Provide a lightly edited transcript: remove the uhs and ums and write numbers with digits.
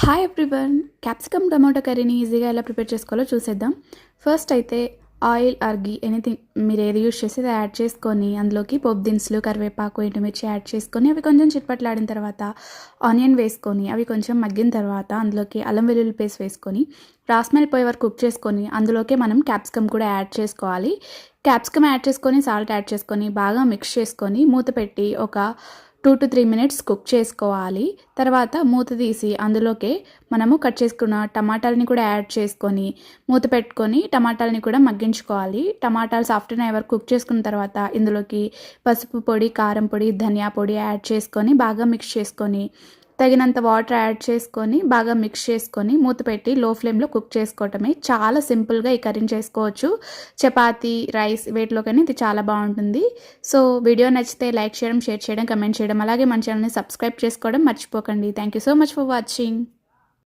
Hi everyone, capsicum tomato కర్రీని ఈజీగా ఎలా ప్రిపేర్ చేసుకోవాలో చూసేద్దాం. ఫస్ట్ అయితే ఆయిల్ ఆర్ ఘీ ఎనీథింగ్ మీరు ఏది యూస్ చేసి యాడ్ చేసుకొని అందులోకి పోపు దినుసులు, కరివేపాకు, ఎండుమిర్చి యాడ్ చేసుకొని అవి కొంచెం చిట్పట్లాడిన తర్వాత ఆనియన్ వేసుకొని అవి కొంచెం మగ్గిన తర్వాత అందులోకి అల్లం వెల్లుల్లి పేస్ట్ వేసుకొని రాస్మెల్ పోయే వరకు కుక్ చేసుకొని అందులోకి మనం క్యాప్సికమ్ కూడా యాడ్ చేసుకోవాలి. క్యాప్సికమ్ యాడ్ చేసుకొని సాల్ట్ యాడ్ చేసుకొని బాగా మిక్స్ చేసుకొని మూత పెట్టి ఒక 2 to 3 మినిట్స్ కుక్ చేసుకోవాలి. తర్వాత మూత తీసి అందులోకి మనము కట్ చేసుకున్న టమాటాలని కూడా యాడ్ చేసుకొని మూత పెట్టుకొని టమాటాలని కూడా మగ్గించుకోవాలి. టమాటాలు సాఫ్ట్గా అయ్యే వరకు కుక్ చేసుకున్న తర్వాత ఇందులోకి పసుపు పొడి, కారం పొడి, ధనియా పొడి యాడ్ చేసుకొని బాగా మిక్స్ చేసుకొని తగినంత వాటర్ యాడ్ చేసుకొని బాగా మిక్స్ చేసుకొని మూత పెట్టి లో ఫ్లేమ్లో కుక్ చేసుకోవటమే. చాలా సింపుల్గా ఈ కర్రీని చేసుకోవచ్చు. చపాతీ, రైస్ వేటిలోకైనా ఇది చాలా బాగుంటుంది. సో వీడియో నచ్చితే లైక్ చేయడం, షేర్ చేయడం, కమెంట్ చేయడం, అలాగే మన ఛానల్ని సబ్స్క్రైబ్ చేసుకోవడం మర్చిపోకండి. Thank you so much for watching.